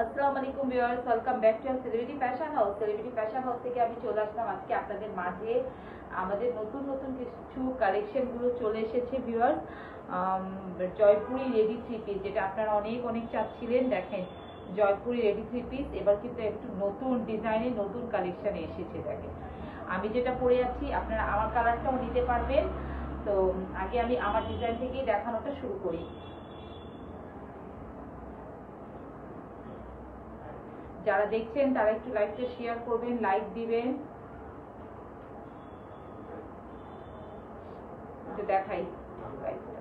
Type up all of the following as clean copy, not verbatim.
আসসালামু আলাইকুম viewers, welcome back to celebrity fashion house. Celebrity fashion house থেকে আমি চলে আসলাম আজকে আপনাদের মাঝে। আমাদের নতুন নতুন কিছু কালেকশনগুলো চলে এসেছে viewers. Jaipuri ready three piece, যেটা আপনারা অনেক অনেক চাচ্ছিলেন। দেখেন জয়পুরি রেডি থ্রি পিস এবার কিন্তু একটু নতুন ডিজাইনের নতুন কালেকশনে এসেছে। দেখেন আমি যেটা পরে আছি, আপনারা আমার কালারটাও নিতে পারবেন। তো আগে আমি আমার ডিজাইন থেকেই দেখানোটা শুরু করি। যারা দেখছেন তারা একটু লাইভটা শেয়ার করবেন, লাইক দিবেন। একটু দেখাই লাইভটা।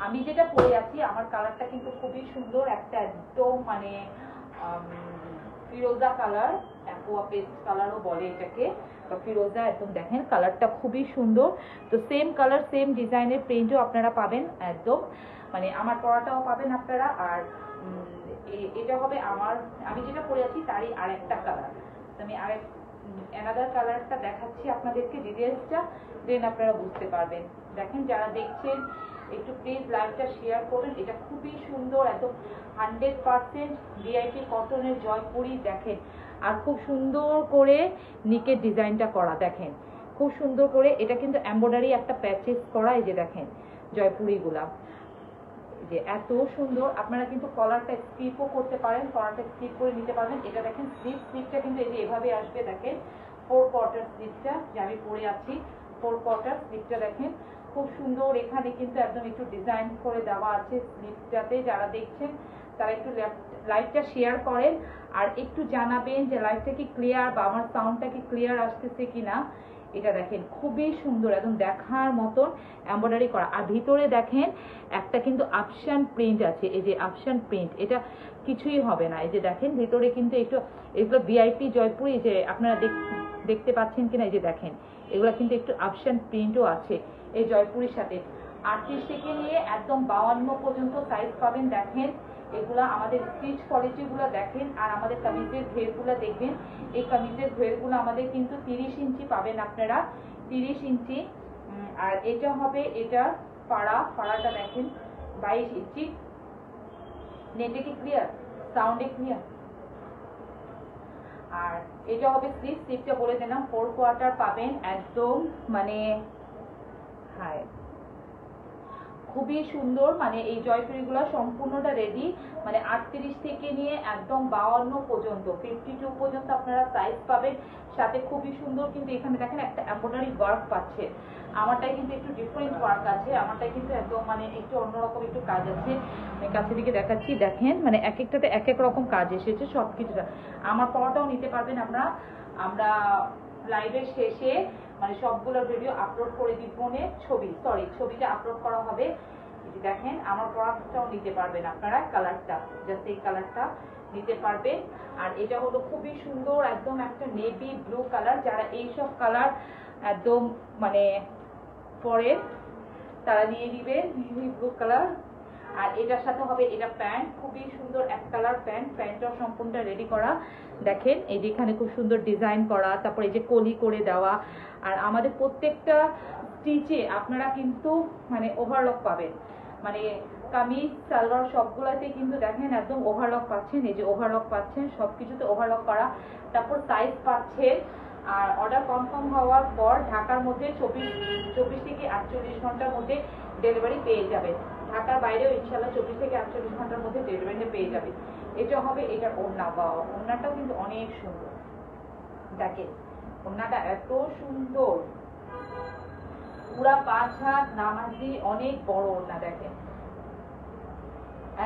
আমি যেটা পরে আছি, আমার কালারটা কিন্তু খুবই সুন্দর, একটা একদম মানে ফিরোজা কালার, অ্যাকোয়া পেস্ট কালারও বলে এটাকে, বা ফিরোজা। একদম দেখেন কালারটা খুবই সুন্দর। তো সেম কালার সেম ডিজাইনের প্রিন্টও আপনারা পাবেন একদম, মানে আমার পরাটাও পাবেন আপনারা। আর এটা হবে আমি যেটা পরে আছি তারই আরেকটা কালার। আমি অ্যানাদার কালারটা দেখাচ্ছি আপনাদেরকে ডিটেলসটা, দেন আপনারা বুঝতে পারবেন। দেখেন যারা দেখছেন একটু প্লিজ লাইভটা শেয়ার করবেন। এটা খুবই সুন্দর, একদম 100% ভিআইপি কটনের জয়পুরি। দেখেন আর খুব সুন্দর করে নিকের ডিজাইনটা করা, দেখেন খুব সুন্দর করে। এটা কিন্তু এমব্রয়ডারি একটা প্যাচেস করা, এই যে দেখেন জয়পুরিগুলা যে এত সুন্দর। আপনারা কিন্তু কলারটা স্কিপও করতে পারেন, কলারটা স্কিপ করে নিতে পারবেন। এটা দেখেন স্লিপটা কিন্তু এই যে এভাবে আসবে। দেখেন 4 কোয়ার্টার স্লিপটা যে আমি পরে আছি, 4 কোয়ার্টার স্লিপটা দেখেন খুব সুন্দর। এখানে কিন্তু একদম একটু ডিজাইন করে দেওয়া আছে স্লিপটাতে। যারা দেখছেন তারা একটু লাইভটা শেয়ার করেন আর একটু জানাবেন যে লাইভটা কি ক্লিয়ার বা আমার সাউন্ডটা কি ক্লিয়ার আসতেছে কিনা। এটা দেখেন খুবই সুন্দর, একদম দেখার মতন এমব্রয়ডারি করা। আর ভিতরে দেখেন একটা কিন্তু আফশান প্রিন্ট আছে, এই যে আফশান প্রিন্ট, এটা কিছুই হবে না। এই যে দেখেন ভিতরে কিন্তু একটু, এগুলো ভিআইপি জয়পুরি যে আপনারা দেখতে পাচ্ছেন কিনা, এই যে দেখেন এগুলো কিন্তু একটু আফশান প্রিন্টও আছে এই জয়পুরির সাথে। 38 থেকে নিয়ে একদম 52 পর্যন্ত সাইজ পাবেন। দেখেন এগুলা আমাদের স্টিচ কোয়ালিটিগুলো দেখেন। আর আমাদের কামিজের ঘেরগুলো দেখবেন, এই কামিজের ঘেরগুলো আমাদের কিন্তু 30 ইঞ্চি পাবেন আপনারা, 30 ইঞ্চি। আর এটা হবে, এটা পাড়াটা দেখেন 22 ইঞ্চি। নেটে কি ক্লিয়ার, সাউন্ডে ক্লিয়ার? আর এটা হবে স্লিপটা বলে দিলাম 4 কোয়ার্টার পাবেন একদম, মানে হ্যাঁ খুবই সুন্দর। মানে এই জয়পুরিগুলো সম্পূর্ণটা রেডি, মানে 38 থেকে নিয়ে একদম 52 পর্যন্ত, 52 পর্যন্ত আপনারা সাইজ পাবেন। সাথে খুবই সুন্দর কিন্তু এখানে দেখেন একটা এমব্রয়ডারি ওয়ার্ক পাচ্ছে। আমারটাই কিন্তু একটু ডিফারেন্ট ওয়ার্ক আছে, আমারটাই কিন্তু একদম মানে একটু অন্যরকম একটু কাজ আছে। আমি কাছে দিকে দেখাচ্ছি, দেখেন মানে এক একটাতে এক এক রকম কাজ এসেছে সবকিছুটা। আমার পাওয়াটাও নিতে পারবেন আপনারা। আমরা লাইভের শেষে মানে সবগুলো ভিডিও আপলোড করে দিব, ছবিটা আপলোড করা হবে। দেখেন আমার প্রোডাক্টটাও নিতে পারবেন আপনারা, কালারটা জাস্ট এই কালারটা নিতে পারবেন। আর এটা হলো খুবই সুন্দর, একদম একটা নেভি ব্লু কালার। যারা এইসব কালার একদম মানে পরে তারা নিয়ে নিবে নেভি ব্লু কালার। আর এটার সাথে হবে এটা প্যান্ট, খুবই সুন্দর এক কালার প্যান্টটাও সম্পূর্ণটা রেডি করা। দেখেন এই যে এখানে খুব সুন্দর ডিজাইন করা, তারপর এই যে কলি করে দেওয়া। আর আমাদের প্রত্যেকটা স্টিচে আপনারা কিন্তু মানে ওভারলক পাবেন, মানে কামিজ সালোয়ার সবগুলাতে কিন্তু দেখেন একদম ওভারলক পাচ্ছেন। এই যে ওভারলক পাচ্ছেন, সবকিছুতে ওভারলক করা। তারপর সাইজ পাচ্ছেন। আর অর্ডার কনফার্ম হওয়ার পর ঢাকার মধ্যে 24 থেকে 48 ঘন্টার মধ্যে ডেলিভারি পেয়ে যাবেন। ঢাকার বাইরেও ইনশাল্লাহ 24 থেকে 48 ঘন্টার মধ্যে ডেলিভারি পেয়ে যাবে। এটা হবে এটার ওড়না, বা ওড়নাটাও কিন্তু অনেক সুন্দর। দেখেন ওড়নাটা এত সুন্দর, পুরা 5 হাত নামাজি, অনেক বড় ওড়না। দেখেন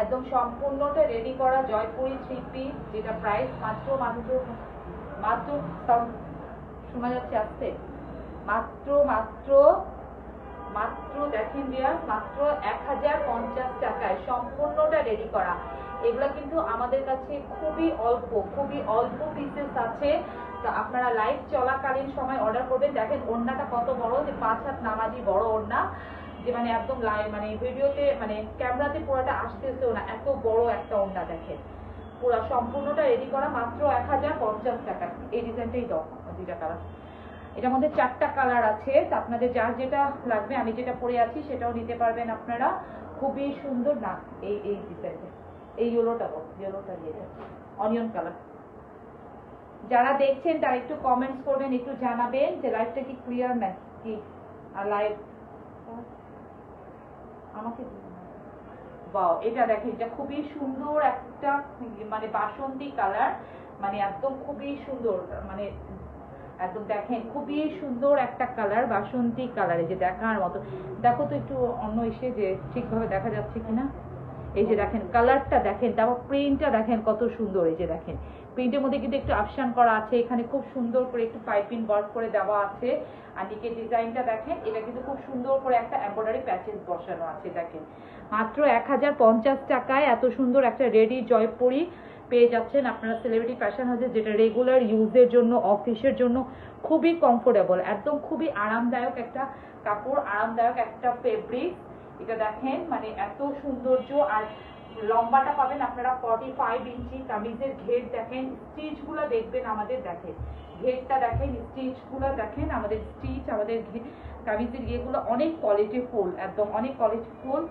একদম সম্পূর্ণটা রেডি করা জয়পুরি থ্রি পিস, যেটা প্রাইস মাত্র শোনা যাচ্ছে আসছে মাত্র দেখেন ভিউয়ার্স, মাত্র 1050 টাকায় সম্পূর্ণটা রেডি করা। এগুলা কিন্তু আমাদের কাছে খুবই অল্প পিসেস আছে। তো আপনারা লাইভ চলাকালীন সময় অর্ডার করবেন। দেখেন ওড়নাটা কত বড়, যে 5 হাত নামাজি বড় ওড়না, যে মানে একদম লাইভ মানে ভিডিওতে মানে ক্যামেরাতে পুরোটা আসতেছেও না, এত বড় একটা ওড়না। দেখেন পুরো সম্পূর্ণটা রেডি করা মাত্র 1050 টাকা। এই ডিজাইনটাই দাও, দুইটা কালার। এটার মধ্যে 4টা কালার আছে, আপনাদের যার যেটা লাগবে, আমি যেটা পরে আছি সেটাও নিতে পারবেন আপনারা। খুবই সুন্দর না এই এই ডিজাইনটা, এই ইয়েলোটা দিয়ে অনিয়ন কালার। যারা দেখছেন তারা একটু কমেন্টস করবেন, একটু জানাবেন যে লাইভটা কি ক্লিয়ার না কি। আর লাইভ আমাকে বাও, এটা দেখেন, এটা খুবই সুন্দর একটা মানে বাসন্তী কালার, মানে একদম খুবই সুন্দর, মানে একদম দেখেন খুবই সুন্দর একটা কালার, বাসন্তী কালার। এই যে দেখার মতো, দেখো তো একটু অন্য এসে যে ঠিকভাবে দেখা যাচ্ছে কিনা। এই যে দেখেন কালারটা দেখেন, তারপর প্রিন্টটা দেখেন কত সুন্দর। এই যে দেখেন প্রিন্টের মধ্যে কিন্তু একটু অপশন করা আছে, এখানে খুব সুন্দর করে একটু পাইপিং ওয়ার্ক করে দেওয়া আছে। আর নিচের ডিজাইনটা দেখেন, এটা কিন্তু খুব সুন্দর করে একটা এমব্রয়ডারি প্যাচেস বসানো আছে। দেখেন মাত্র 1050 টাকায় এত সুন্দর একটা রেডি জয়পুরি পেয়ে যাচ্ছেন আপনারা সেলিব্রিটি ফ্যাশন হাউসে, যেটা রেগুলার ইউজের জন্য, অফিসের জন্য খুবই কমফোর্টেবল, একদম খুবই আরামদায়ক একটা কাপড়, আরামদায়ক একটা ফেব্রিক। এটা দেখেন মানে এত সৌন্দর্য। আর লম্বাটা পাবেন আপনারা 45 ইঞ্চি। কামিজের ঘের দেখেন, স্টিচ গুলো দেখবেন আমাদের, দেখেন ঘেরটা দেখেন, স্টিচ গুলো দেখেন, আমাদের স্টিচ, আমাদের কামিজের ইয়েগুলো অনেক কোয়ালিটি ফুল, একদম অনেক কোয়ালিটি ফুল।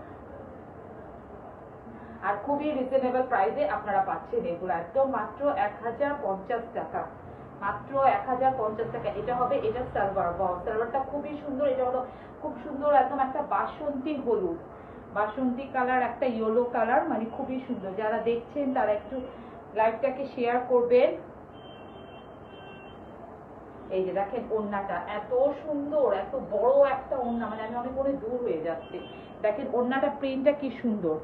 আর খুবই রিজনেবল প্রাইসে আপনারা পাচ্ছেন এগুলো, একদম মাত্র 1050 টাকা, মাত্র 1050 টাকা। এটা হবে, এটা সালোয়ার, সালোয়ারটা খুবই সুন্দর। এটা হলো খুব সুন্দর একদম একটা বাসন্তী হলুদ, বাসন্তী কালার, একটা ইয়েলো কালার, মানে খুবই সুন্দর। যারা দেখছেন তারা একটু লাইভটাকে শেয়ার করবেন। এই যে দেখেন ওড়নাটা এত সুন্দর, এত বড় একটা ওড়না, মানে আমি অনেক মনে দূর হয়ে যাচ্ছি। দেখেন ওড়নাটা প্রিন্টটা কি সুন্দর,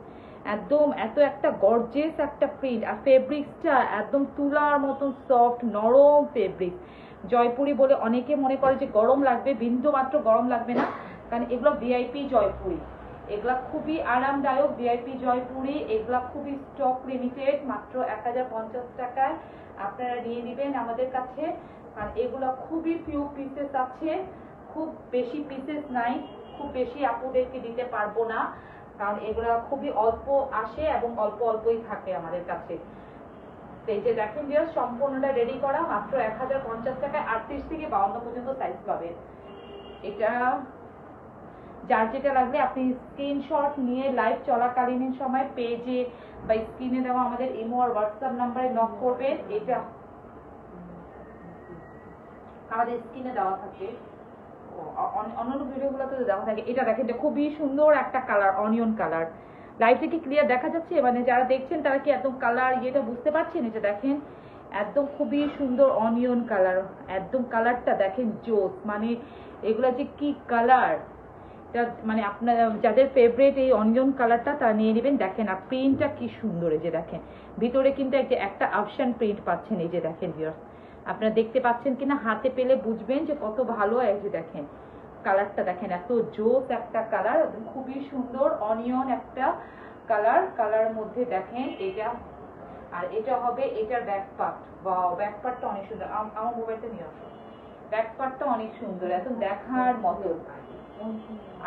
একদম এত একটা গর্জিয়াস একটা প্রিন্ট। আর ফেব্রিক্সটা একদম তুলার মতন সফট নরম ফেব্রিক। জয়পুরি বলে অনেকে মনে করে যে গরম লাগবে, বিন্দু মাত্র গরম লাগবে না, কারণ এগুলো ভিআইপি জয়পুরি, এগুলা খুবই আরামদায়ক ভিআইপি জয়পুরি। এগুলা খুবই স্টক লিমিটেড, মাত্র 1050 টাকায় আপনারা নিয়ে নেবেন আমাদের কাছে। আর এগুলো খুবই ফিউ পিসেস আছে, খুব বেশি পিসেস নাই, খুব বেশি আপুদেরকে দিতে পারবো না, কারণ এগুলো খুবই অল্প আসে এবং অল্প অল্পই থাকে আমাদের কাছে। এই যে দেখেন যে সম্পূর্ণটা রেডি করা, মাত্র 1050 টাকায় 38 থেকে 52 পর্যন্ত সাইজ পাবেন। এটা যার যেটা লাগবে আপনি স্ক্রিনশট নিয়ে লাইভ চলাকালীন সময় পেজে বা স্ক্রিনে দেওয়া আমাদের ইমো আর হোয়াটসঅ্যাপ নাম্বারে নক করবেন। এটা আমাদের স্ক্রিনে দেওয়া থাকে, অন্যান্য ভিডিওগুলোতে দেওয়া থাকে। এটা দেখেন, এটা খুবই সুন্দর একটা কালার, অনিয়ন কালার। লাইভটা কি ক্লিয়ার দেখা যাচ্ছে? মানে যারা দেখছেন তারা কি একদম কালার ইয়েটা বুঝতে পারছেন? এটা দেখেন একদম খুবই সুন্দর অনিয়ন কালার, একদম কালারটা দেখেন জোস, মানে এগুলা যে কি কালার, মানে আপনার যাদের ফেভারিট এই অনিয়ন কালারটা তারা নিয়ে নেবেন। দেখেন আর প্রিন্টটা কি সুন্দর, এই যে দেখেন ভিতরে কিন্তু একটা অপশন প্রিন্ট পাচ্ছেন। এই যে দেখেন ভিউয়ার্স, আপনারা দেখতে পাচ্ছেন কিনা, হাতে পেলে বুঝবেন যে কত ভালো। এই যে দেখেন কালারটা দেখেন, এত জোস একটা কালার, খুবই সুন্দর অনিয়ন একটা কালার। কালার মধ্যে দেখেন এটা, আর এটা হবে এটার ব্যাক পার্ট। ওয়াও, ব্যাক পার্টটা অনেক সুন্দর। আমার মোবাইলটা নিয়ে আসো, ব্যাক পার্টটা অনেক সুন্দর, এত দেখার মতো।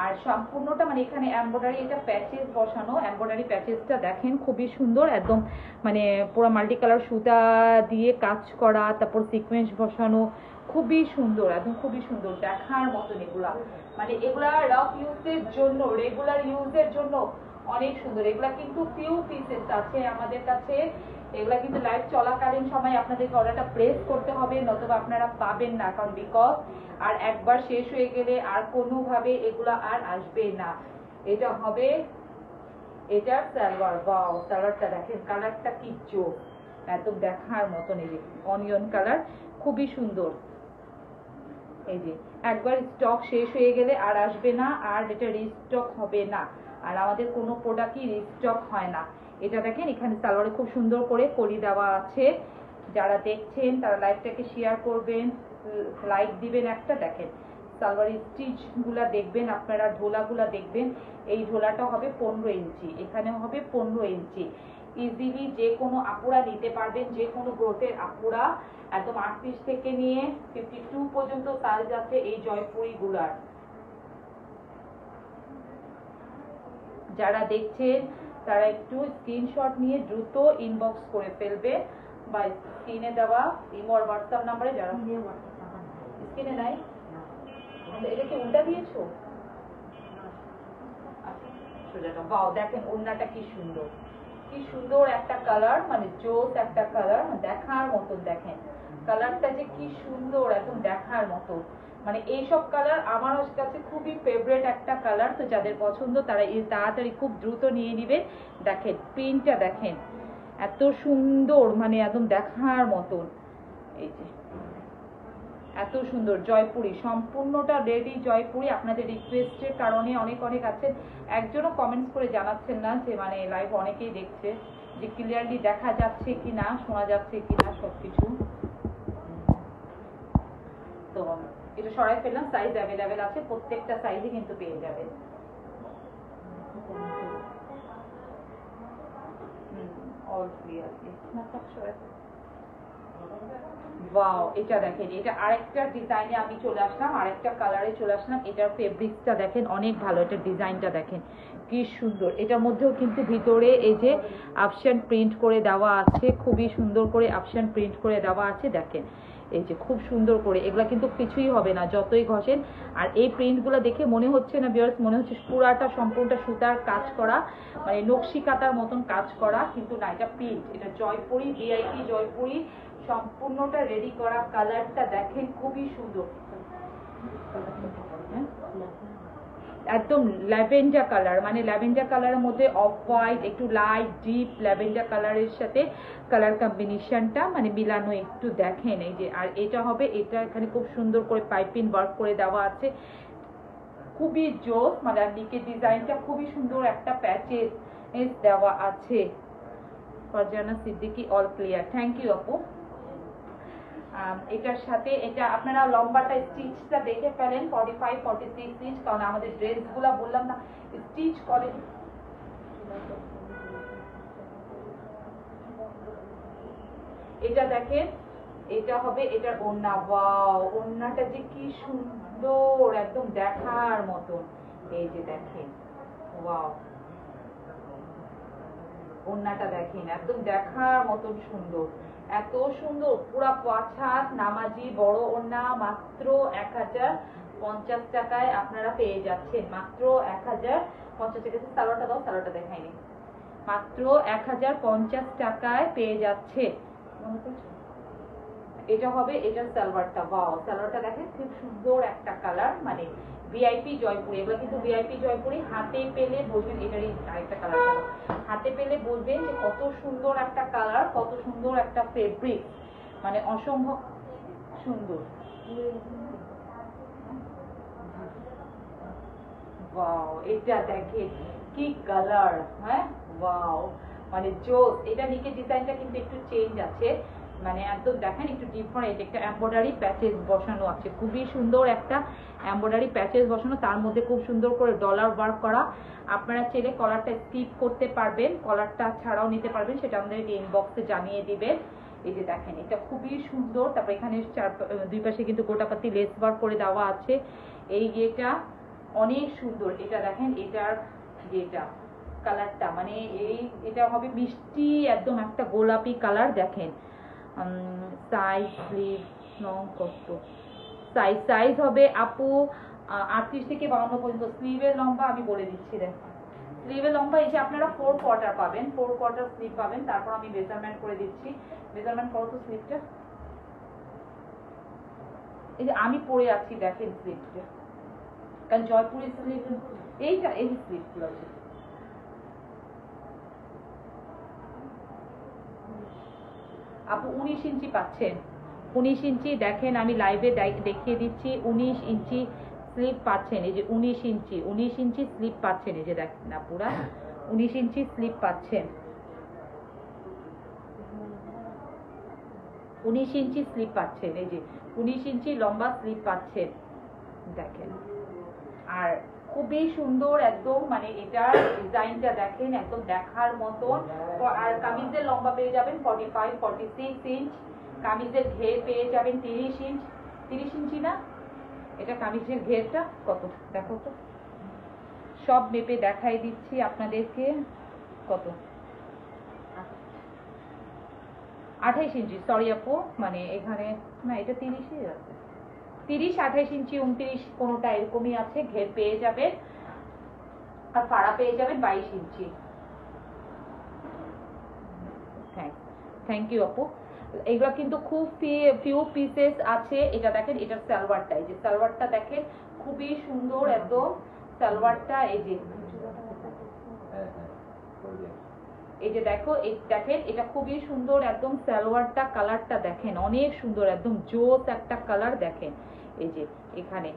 আর সম্পূর্ণটা মানে এখানে এমব্রয়ডারি, এটা প্যাচেস বসানো, এমব্রয়ডারি প্যাচেসটা দেখেন খুবই সুন্দর, একদম মানে পুরো মাল্টি কালার সুতা দিয়ে কাজ করা, তারপর সিকোয়েন্স বসানো, খুবই সুন্দর, একদম খুবই সুন্দর দেখার মতন। এগুলা মানে এগুলা রাফ ইউজের জন্য, রেগুলার ইউজের জন্য অনেক সুন্দর। এগুলা কিন্তু ফিউ পিসেস আছে আমাদের কাছে, এগুলা কিন্তু লাইভ চলাকালীন সময় আপনাদেরকে অর্ডারটা প্লেস করতে হবে, নতুবা আপনারা পাবেন না, কারণ বিকজ আর একবার শেষ হয়ে গেলে আর কোনোভাবে এগুলা আর আসবে না। এটা হবে এটার সালোয়ার। ওয়াও, সালোয়ারটা দেখেন কালারটা কি জোস, একদম দেখার মতন। এই যে অনিয়ন কালার, খুবই সুন্দর। এই যে একবার স্টক শেষ হয়ে গেলে আর আসবে না, আর এটা রিস্টক হবে না, আর আমাদের কোনো প্রোডাক্টই রিস্টক হয় না। এটা দেখেন এখানে সালোয়ারে খুব সুন্দর করে কলি দেওয়া আছে। যারা দেখছেন তারা লাইভটাকে শেয়ার করবেন, লাইক দিবেন একটা। দেখেন সালোয়ারের স্টিচ গুলা দেখবেন আপনারা, ঢোলাগুলা দেখবেন। এই ঢোলাটা হবে 15 ইঞ্চি, এখানে হবে 15 ইঞ্চি। ইজিলি যে কোনো আপুরা নিতে পারবেন, যে কোনো গ্রোথের আপুরা, একদম 38 থেকে নিয়ে 52 পর্যন্ত সাইজ আছে এই জয়পুরি গুলার। যারা দেখছেন তারা একটু স্ক্রিনশট নিয়ে দ্রুত ইনবক্স করে ফেলবে, বা স্ক্রিনে দেওয়া ইমো আর হোয়াটসঅ্যাপ নাম্বারে, যারা কিনে নাই? এটা কি উল্টা দিয়েছো? সোজাটা। বাও, দেখেন ওড়নাটা কি সুন্দর, কি সুন্দর একটা কালার, মানে জোস একটা কালার, দেখার মতন। দেখেন কালারটা যে কি সুন্দর, একদম দেখার মতো। মানে এইসব কালার আমার কাছে খুবই ফেভারিট একটা কালার। তো যাদের পছন্দ তারা তাড়াতাড়ি খুব দ্রুত নিয়ে নিবে। দেখেন প্রিন্টটা দেখেন এত সুন্দর, মানে একদম দেখার মতন। এই যে এত সুন্দর জয়পুরি, সম্পূর্ণটা রেডি জয়পুরি। আপনাদের রিকোয়েস্টের কারণে অনেক অনেক আছেন, একজনও কমেন্টস করে জানাচ্ছেন না যে মানে লাইভ অনেকেই দেখছে যে ক্লিয়ারলি দেখা যাচ্ছে কিনা, শোনা যাচ্ছে কিনা সবকিছু। তো এটা সরাই ফেললাম, সাইজ অ্যাভেলেবেল আছে, প্রত্যেকটা সাইজে কিন্তু পেয়ে যাবেন। All clear. ওয়াও, এটা দেখেন, এটা আরেকটা ডিজাইনে আমি চলে আসলাম, আরেকটা কালারে চলে আসলাম। এটার ফেব্রিক্সটা দেখেন অনেক ভালো, এটা ডিজাইনটা দেখেন কি সুন্দর। এটার মধ্যেও কিন্তু ভিতরে এই যে অপশন প্রিন্ট করে দেওয়া আছে, খুবই সুন্দর করে অপশন প্রিন্ট করে দেওয়া আছে। দেখেন এই যে খুব সুন্দর করে, এগুলা কিন্তু কিছুই হবে না যতই ঘষেন। আর এই প্রিন্টগুলো দেখে মনে হচ্ছে না ভিউয়ার্স, মনে হচ্ছে পুরাটা সম্পূর্ণটা সুতার কাজ করা, মানে নকশি কাতার মতন কাজ করা, কিন্তু না, এটা প্রিন্ট। এটা জয়পুরি, ভিআইপি জয়পুরি, সম্পূর্ণটা রেডি করা। কালারটা দেখেন খুবই সুন্দর, একদম ল্যাভেন্ডার কালার, মানে ল্যাভেন্ডার কালারের মধ্যে অফ হোয়াইট, একটু লাইট ডিপ ল্যাভেন্ডার কালারের সাথে কালার কম্বিনেশনটা মানে মিলানো একটু দেখেন। এই যে আর এটা হবে, এটা এখানে খুব সুন্দর করে পাইপিং ওয়ার্ক করে দেওয়া আছে, খুবই জোস। মানে নিকের ডিজাইনটা খুবই সুন্দর, একটা প্যাচেস দেওয়া আছে। Farzana Siddiqui, all clear, thank you আপু। এটার সাথে এটা আপনারা লম্বাটা স্টিচটা দেখে ফেলেন, 45 46 ইঞ্চ, কারণ আমাদের ড্রেসগুলো বললাম না স্টিচ করে। এটা দেখেন, এটা হবে এটার ওড়না। ওয়াও, ওড়নাটা যে কি সুন্দর, একদম দেখার মতন। এই যে দেখেন, ওয়াও, ওড়নাটা দেখেন একদম দেখার মতন সুন্দর, এত সুন্দর, পুরা 5 হাত নামাজি বড় ওড়না, মাত্র 1050 টাকায় আপনারা পেয়ে যাচ্ছেন, মাত্র 1050 টাকা। সালোয়ারটা দাও, সালোয়ারটা দেখাইনি, মাত্র 1050 টাকায় পেয়ে যাচ্ছে। এটা হবে এটার সালোয়ারটা। ওয়াও, সালোয়ারটা দেখেন খুব সুন্দর একটা কালার, মানে ভিআইপি জয়পুরি। এগুলো কিন্তু ভিআইপি জয়পুরি, হাতে পেলে বলবেন, এটারই আরেকটা কালার, হাতে পেলে বলবেন যে কত সুন্দর একটা কালার, কত সুন্দর একটা ফেব্রিক, মানে অসম্ভব সুন্দর। ওয়াও, এটা দেখেন কি কালার, হ্যাঁ ওয়াও, মানে জোস। এটা নিচে ডিজাইনটা কিন্তু একটু চেঞ্জ আছে, মানে একদম দেখেন একটু ডিফারেন্ট, একটা এমব্রয়ডারি প্যাচেস বসানো আছে, খুবই সুন্দর একটা এমব্রয়ডারি প্যাচেস বসানো, তার মধ্যে খুব সুন্দর করে ডলার ওয়ার্ক করা। আপনারা চাইলে কলারটা স্কিপ করতে পারবেন, কলারটা ছাড়াও নিতে পারবেন, সেটা আমাদের ইনবক্সে জানিয়ে দিবেন। এই যে দেখেন এটা খুবই সুন্দর। তারপর এখানে দুই পাশে কিন্তু গোটাপাতি লেস ওয়ার্ক করে দেওয়া আছে। এই এটা অনেক সুন্দর, এটা দেখেন এটার যেটা কালারটা, মানে এটা হবে মিষ্টি একদম একটা গোলাপি কালার। দেখেন সাইজ, স্লিভ লং কত, সাইজ হবে আপু 38 থেকে 52 পর্যন্ত। স্লিভের লম্বা আমি বলে দিচ্ছি, দেখেন স্লিভের লম্বা এই যে আপনারা 4 কোয়ার্টার পাবেন, 4 কোয়ার্টার স্লিভ পাবেন। তারপর আমি মেজারমেন্ট করে দিচ্ছি, মেজারমেন্ট করো তো স্লিভটা। এই যে আমি পরে আছি দেখেন স্লিভটা, কারণ জয়পুরি স্লিভ এইটা, এই স্লিভগুলো আছে। আপু 19 ইঞ্চি পাচ্ছেন, 19 ইঞ্চি দেখেন, আমি লাইভে দেখিয়ে দিচ্ছি, 19 ইঞ্চি স্লিপ পাচ্ছেন। এই যে 19 ইঞ্চি স্লিপ পাচ্ছেন, এই যে দেখেন না পুরা 19 ইঞ্চি স্লিপ পাচ্ছেন, 19 ইঞ্চি স্লিপ পাচ্ছেন, এই যে 19 ইঞ্চি লম্বা স্লিপ পাচ্ছেন দেখেন। আর খুবই সুন্দর একদম, মানে এটার ডিজাইনটা দেখেন একদম দেখার মতন। আর কামিজের লম্বা পেয়ে যাবেন 45 46 ইঞ্চ, কামিজের ঘের পেয়ে যাবেন 30 ইঞ্চ। 30 ইঞ্চি না, এটা কামিজের ঘেরটা কত দেখো তো, সব মেপে দেখাই দিচ্ছি আপনাদেরকে। কত, 28 ইঞ্চি, সরি আপু, মানে এখানে না এটা 30ই আছে, 30, 28 ইঞ্চি, 29 কোনোটা এরকমই আছে। ঘের পেয়ে যাবেন আর ফাড়া পেয়ে যাবেন 22 ইঞ্চি। থ্যাংক ইউ আপু। এগুলো কিন্তু খুব ফিউ পিসেস আছে। এটা দেখেন, এটা সালোয়ারটা, এই যে সালোয়ারটা দেখেন খুবই সুন্দর একদম সালোয়ারটা। এই যে দেখো, এই দেখেন এটা খুবই সুন্দর একদম সালোয়ারটা, কালারটা দেখেন অনেক সুন্দর একদম জোস একটা কালার দেখেন এই যে এখানে।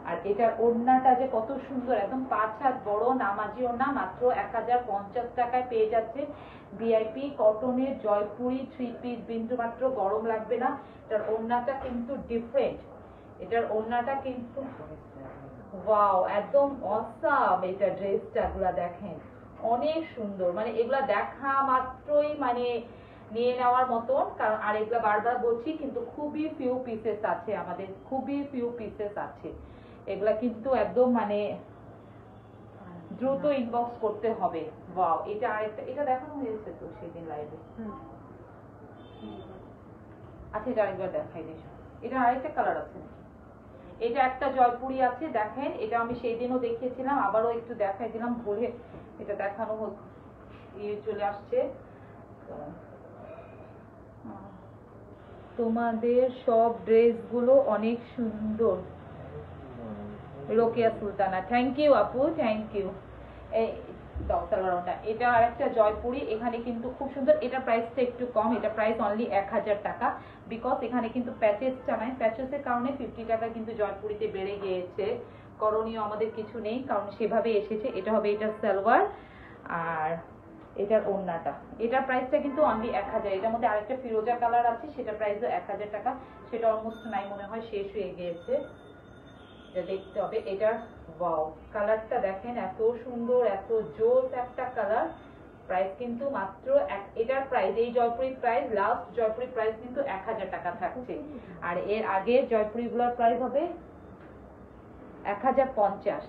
আর এটার ওড়নাটা যে কত সুন্দর একদম 5 হাত বড় নামাজি ওড়না, মাত্র 1050 টাকায় পেয়ে যাচ্ছে। ভিআইপি কটনের জয়পুরি 3 পিস, বিন্দু মাত্র গরম লাগবে না। এটার ওড়নাটা কিন্তু ডিফারেন্ট, এটার ওড়নাটা কিন্তু ওয়াও একদম অসাম। এটা ড্রেসটা গুলা দেখেন অনেক সুন্দর, মানে এগুলা দেখা মাত্রই মানে নিয়ে নেওয়ার মতন। কারণ আর এগুলা বারবার বলছি কিন্তু খুবই ফিউ পিসেস আছে আমাদের, খুবই ফিউ পিসেস আছে। এগুলা কিন্তু একদম মানে দ্রুত ইনবক্স করতে হবে। ওয়াও, এটা আরেকটা, এটা দেখানো হয়েছে তো সেদিন লাইভে। আচ্ছা, এটা আরেকবার দেখাই দিস। এটা আরেকটা কালার আছে, এটা একটা জয়পুরি আছে দেখেন, এটা আমি সেই দিনও দেখিয়েছিলাম, আবারও একটু দেখাই দিলাম, ভুলে এটা দেখানো চলে আসছে। তোমাদের সব ড্রেসগুলো অনেক সুন্দর। রোকেয়া সুলতানা, থ্যাংক ইউ আপু, থ্যাংক ইউ। এই দাও সালোয়ারটা, এটা আরেকটা জয়পুরি, এখানে কিন্তু খুব সুন্দর। এটা প্রাইসটা একটু কম, এটা প্রাইস অনলি 1000 টাকা। বিকজ এখানে কিন্তু প্যাচেসটা নাই, প্যাচেসের কারণে 50 টাকা কিন্তু জয়পুরিতে বেড়ে গিয়েছে। করণীয় আমাদের কিছু নেই, কারণ সেভাবে এসেছে। এটা হবে এটার সালোয়ার আর এটার ওড়নাটা। এটার প্রাইসটা কিন্তু অনলি 1000। এটার মধ্যে আরেকটা ফিরোজা কালার আছে, সেটার প্রাইসও 1000 টাকা। সেটা অলমোস্ট নাই মনে হয়, শেষ হয়ে গিয়েছে, এটা দেখতে হবে। এটার ওয়াও কালারটা দেখেন এত সুন্দর, এত জোস একটা কালার। প্রাইস কিন্তু মাত্র এটার প্রাইস, এই Jaipuri price, last Jaipuri price কিন্তু 1000 টাকা থাকছে। আর এর আগের জয়পুরি গুলোর প্রাইস হবে 1050।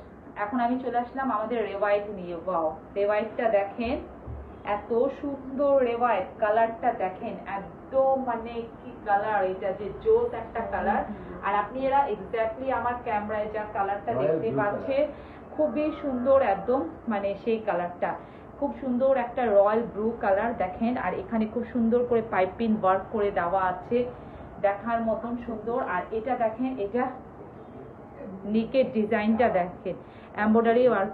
এখন আমি চলে আসলাম আমাদের রেওয়াইট নিয়ে। ওয়াও, রেওয়াইটটা দেখেন এত সুন্দর, রেওয়াইট কালারটা দেখেন একদম মানে কি কালার, এটা যে জোস একটা কালার। আর আপনি এরা এক্স্যাক্টলি আমার ক্যামেরায় যা কালারটা দেখতে পাচ্ছেন খুবই সুন্দর একদম, মানে সেই কালারটা খুব সুন্দর একটা রয়্যাল ব্লু কালার দেখেন। আর এখানে খুব সুন্দর করে পাইপিং ওয়ার্ক করে দেওয়া আছে, দেখার মতন সুন্দর। আর এটা দেখেন, এটা নিকের ডিজাইনটা দেখেন, embroidery work.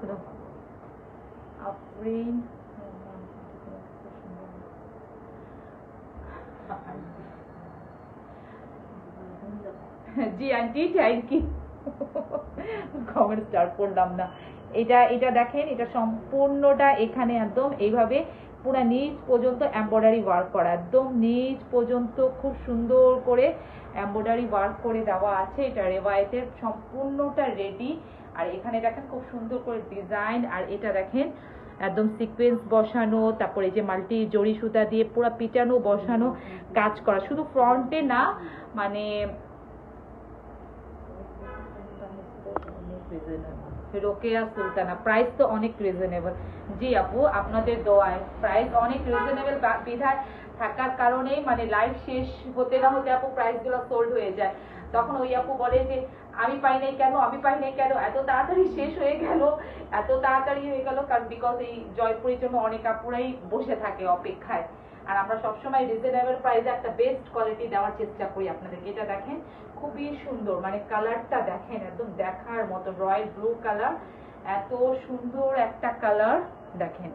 Afrin ji aunty, thank you. Comment start করলাম না। এটা দেখেন, এটা সম্পূর্ণটা এখানে একদম এইভাবে পুরো নিচ পর্যন্ত এমব্রয়ডারি ওয়ার্ক করা, একদম নিচ পর্যন্ত খুব সুন্দর করে এমব্রয়ডারি ওয়ার্ক করে দেওয়া আছে। এটা রেওয়ায়েতের সম্পূর্ণটা রেডি। আর এখানে দেখেন খুব সুন্দর করে ডিজাইন। আর এটা দেখেন একদম সিকোয়েন্স বসানো, তারপরে যে মাল্টি জড়ি সুতা দিয়ে পুরো পিটানো বসানো কাজ করা, শুধু ফ্রন্টে না, মানে রোকেয়া সুলতানা। প্রাইস তো অনেক রিজনেবল। জি আপু, আপনাদের দোয়ায় প্রাইস অনেক রিজনেবল বিধায় থাকার কারণেই মানে লাইভ শেষ হতে না হতে আপু প্রাইস গুলো সোল্ড হয়ে যায়। তখন ওই আপু বলে যে আমি পাই নাই কেন, আমি পাই নাই কেন, এত তাড়াতাড়ি শেষ হয়ে গেল, এত তাড়াতাড়ি হয়ে গেল। কারণ বিকজ এই জয়পুরের জন্য অনেক আপুরাই বসে থাকে অপেক্ষায়। আর আমরা সবসময় রিজনেবল প্রাইসে একটা বেস্ট কোয়ালিটি দেওয়ার চেষ্টা করি আপনাদেরকে। এটা দেখেন খুবই সুন্দর, মানে কালারটা দেখেন একদম দেখার মতো, রয়্যাল ব্লু কালার, এত সুন্দর একটা কালার দেখেন,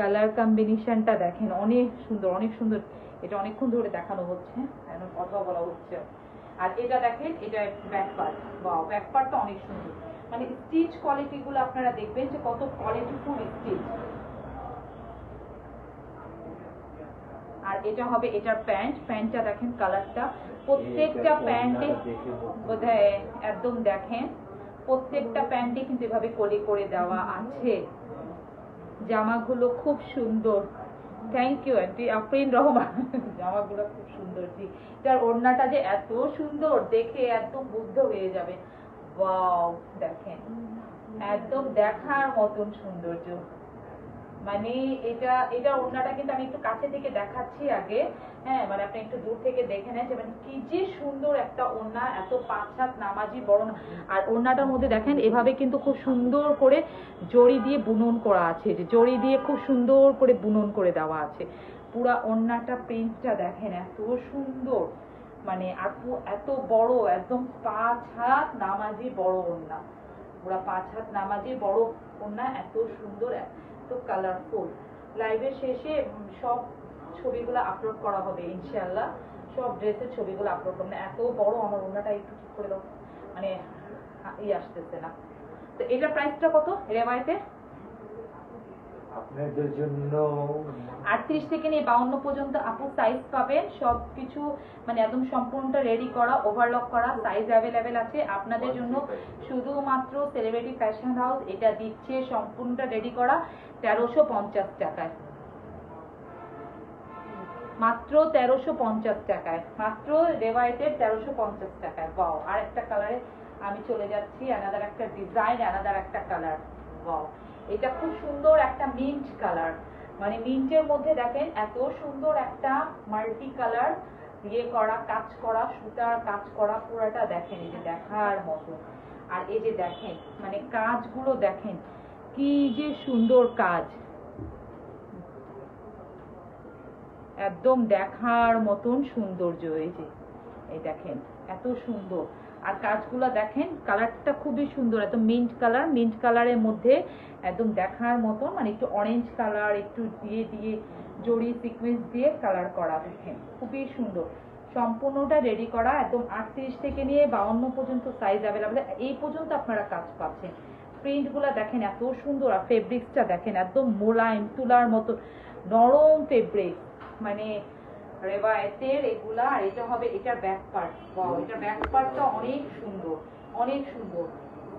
কালার কম্বিনেশনটা দেখেন অনেক সুন্দর, অনেক সুন্দর। এটা অনেকক্ষণ ধরে দেখানো হচ্ছে, এখন কথা বলা হচ্ছে। আর এটা দেখেন, এটা ব্যাক পার্ট, ওয়াও ব্যাক পার্টটা অনেক সুন্দর, মানে স্টিচ কোয়ালিটি গুলো আপনারা দেখবেন যে কত কোয়ালিটিফুল স্টিচ। আর এটা হবে এটার প্যান্ট, প্যান্টটা দেখেন কালারটা, প্রত্যেকটা প্যান্টে বোধহয় একদম দেখেন প্রত্যেকটা প্যান্টে কিন্তু এভাবে কলি করে দেওয়া আছে। জামাগুলো খুব সুন্দর, thank you aunty Afrin Rahman. জামাগুলো খুব সুন্দর। জি, এটার ওড়নাটা যে এত সুন্দর, দেখে একদম মুগ্ধ হয়ে যাবে। ওয়াও দেখেন একদম দেখার মতন সৌন্দর্য। মানে এটা এটা ওড়নাটা কিন্তু আমি একটু কাছে থেকে দেখাচ্ছি আগে, হ্যাঁ মানে আপনি একটু দূর থেকে দেখে নেন যে মানে কি যে সুন্দর একটা ওড়না, এত 5 হাত নামাজি বড় না। আর ওড়নাটার মধ্যে দেখেন এভাবে কিন্তু খুব সুন্দর করে জড়ি দিয়ে বুনন করা আছে, যে জড়ি দিয়ে খুব সুন্দর করে বুনন করে দেওয়া আছে। পুরা ওড়নাটা প্রিন্টটা দেখেন এত সুন্দর, মানে আপু এত বড়, একদম 5 হাত নামাজি বড় ওড়না, পুরা 5 হাত নামাজি বড় ওড়না, এত সুন্দর এত কালারফুল। লাইভের শেষে সব ছবিগুলো আপলোড করা হবে ইনশাআল্লাহ, সব ড্রেসের ছবিগুলো আপলোড করবে। এত বড় আমার ওড়নাটা একটু ঠিক করে দাও, মানে আসতেছে না। তো এটা প্রাইসটা কত রেওয়ায়তে? আপনাদের জন্য 38 থেকে নিয়ে 52 পর্যন্ত আপু সাইজ পাবেন, সবকিছু মানে একদম সম্পূর্ণটা রেডি করা, ওভারলক করা, সাইজ অ্যাভেলেবেল আছে আপনাদের জন্য। শুধুমাত্র সেলিব্রিটি ফ্যাশন হাউস এটা দিচ্ছে সম্পূর্ণটা রেডি করা 1350 টাকায়, মাত্র 1350 টাকায়, মাত্র রেওয়ায়তের 1350 টাকায়। ওয়াও, আর একটা কালারে আমি চলে যাচ্ছি, আলাদা একটা ডিজাইন, আলাদা একটা কালার। ওয়াও, এটা খুব সুন্দর একটা মিন্ট কালার, মানে মিন্টের মধ্যে দেখেন এত সুন্দর একটা মাল্টি কালার দিয়ে করা, কাজ করা, সুতার কাজ করা, পুরাটা দেখেন এই যে দেখার মতো। আর এই যে দেখেন মানে কাজগুলো দেখেন কি যে সুন্দর কাজ, একদম দেখার মতন সৌন্দর্য। এই দেখেন এত সুন্দর, আর কাজগুলো দেখেন, কালারটা খুবই সুন্দর, একদম মিন্ট কালার, মিন্ট কালারের মধ্যে একদম দেখার মতন, মানে একটু অরেঞ্জ কালার একটু দিয়ে দিয়ে জড়ি সিকোয়েন্স দিয়ে কালার করা, দেখেন খুবই সুন্দর। সম্পূর্ণটা রেডি করা, একদম 38 থেকে নিয়ে 52 পর্যন্ত সাইজ অ্যাভেলেবেল, এই পর্যন্ত আপনারা কাজ পাচ্ছেন। প্রিন্টগুলো দেখেন এত সুন্দর, আর ফেব্রিক্সটা দেখেন একদম মোলায়েম তুলার মতো নরম ফেব্রিক, মানে রেওয়ায়তের এগুলা। আর এটা হবে এটার ব্যাক পার্ট। ওয়াও, এটার ব্যাক পার্টটা অনেক সুন্দর, অনেক সুন্দর,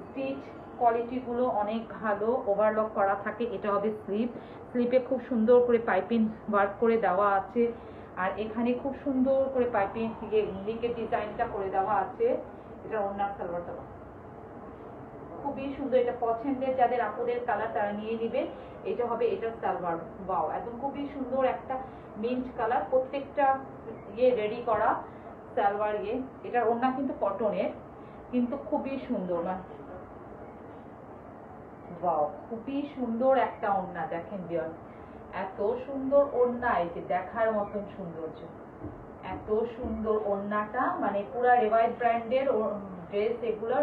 স্টিচ কোয়ালিটি গুলো অনেক ভালো, ওভারলক করা থাকে। এটা হবে স্লিপ, স্লিপে খুব সুন্দর করে পাইপিং ওয়ার্ক করে দেওয়া আছে, আর এখানে খুব সুন্দর করে পাইপিং নিকের ডিজাইনটা করে দেওয়া আছে। এটা ওড়নার সালোয়ারটা খুবই সুন্দর, এটা পছন্দের যাদের আপুদের কালার তারা নিয়ে নিবে। এটা হবে এটার সালোয়ার। ওয়াও, একদম খুবই সুন্দর একটা মিন্ট কালার, প্রত্যেকটা রেডি করা সালোয়ার। এটার ওড়না কিন্তু কটনের, কিন্তু খুবই সুন্দর, মানে ওয়াও খুবই সুন্দর একটা ওড়না। দেখেন ভিউয়ার্স এত সুন্দর ওড়না, এই যে দেখার মতন সৌন্দর্য, এত সুন্দর ওড়নাটা, মানে পুরা রেওয়ায়ত ব্র্যান্ডের ড্রেস এগুলো,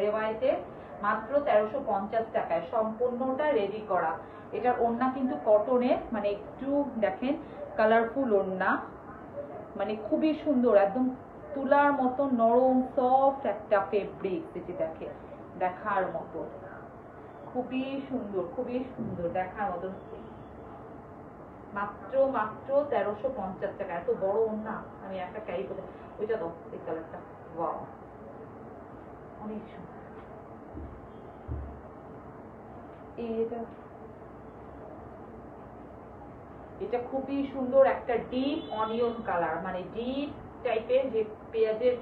রেওয়ায়তের মাত্র 1350 টাকায় সম্পূর্ণটা রেডি করা। এটার ওড়না কিন্তু কটনের, মানে একটু দেখেন কালারফুল ওড়না, মানে খুবই সুন্দর, একদম তুলার মতো নরম সফট একটা ফেব্রিক, যেটি দেখে দেখার মতো খুবই সুন্দর, খুবই সুন্দর দেখার মতো। মাত্র মাত্র 1350 টাকা, এত বড় ওড়না আমি একটা ক্যারি করতে। ওইটা দাও, এই কালারটা। ওয়াও, অনেক সুন্দর। এটা খুবই সুন্দর একটা ডিপ অনিয়ন কালার, মানে ডিপ টাইপের, যে পেঁয়াজের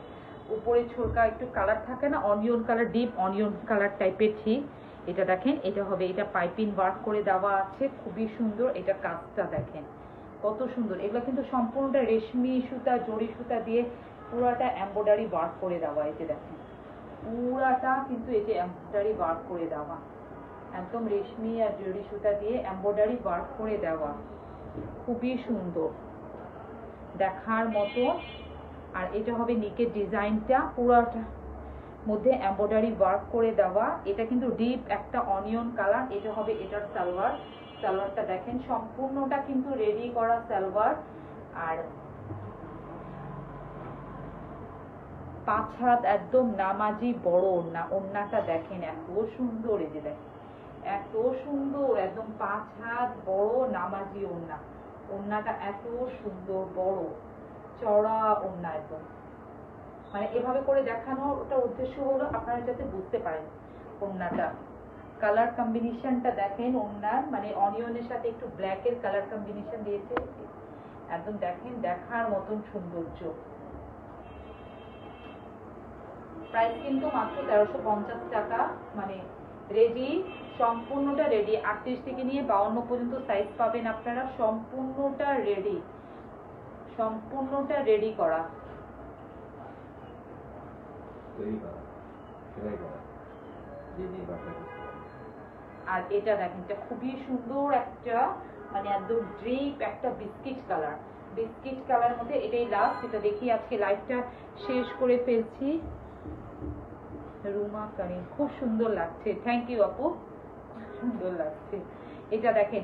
উপরে ছোলকা একটু কালার থাকে না, onion colour, deep onion colour টাইপের। ঠিক এটা দেখেন, এটা হবে, এটা পাইপিং ওয়ার্ক করে দেওয়া আছে, খুবই সুন্দর। এটা কাজটা দেখেন কত সুন্দর, এগুলো কিন্তু সম্পূর্ণটা রেশমি সুতা, জড়ি সুতা দিয়ে পুরাটা এমব্রয়ডারি ওয়ার্ক করে দেওয়া। এই যে দেখেন পুরাটা কিন্তু এই যে এমব্রয়ডারি ওয়ার্ক করে দেওয়া, একদম রেশমি আর জড়ি সুতা দিয়ে এমব্রয়ডারি ওয়ার্ক করে দেওয়া, খুবই সুন্দর দেখার মতো। আর এটা হবে নিকের ডিজাইনটা, পুরাটা মধ্যে এমব্রয়ডারি ওয়ার্ক করে দেওয়া। এটা কিন্তু ডিপ একটা অনিয়ন কালার। এটা হবে এটার সালোয়ার, সালোয়ারটা দেখেন সম্পূর্ণটা কিন্তু রেডি করা সালোয়ার। আর 5 হাত একদম নামাজি বড় ওড়না, ওড়নাটা দেখেন এত সুন্দর, এই যে দেখেন এত সুন্দর, একদম 5 হাত বড় নামাজি ওড়না, ওড়নাটা এত সুন্দর বড় চওড়া ওড়না একদম, মানে এভাবে করে দেখানোর ওটা উদ্দেশ্য হলো আপনারা যাতে বুঝতে পারেন ওড়নাটা। কালার কম্বিনেশনটা দেখেন ওড়নার, মানে অনিয়নের সাথে একটু ব্ল্যাকের কালার কম্বিনেশন দিয়েছে, একদম দেখেন দেখার মতন সৌন্দর্য। প্রাইস কিন্তু মাত্র 1350 টাকা, মানে রেডি সম্পূর্ণটা রেডি, 38 থেকে নিয়ে 52 পর্যন্ত সাইজ পাবেন আপনারা। সম্পূর্ণটা রেডি, সম্পূর্ণটা রেডি করা। আর এটা দেখেন, এটা খুবই সুন্দর একটা মানে একদম ড্রিপ একটা বিস্কিট কালার, বিস্কিট কালার মধ্যে। এটাই লাস্ট, এটা দেখি আজকে লাইভটা শেষ করে ফেলছি। রুমা কারিম, খুব সুন্দর লাগছে, থ্যাংক ইউ আপু, সুন্দর লাগছে। এটা দেখেন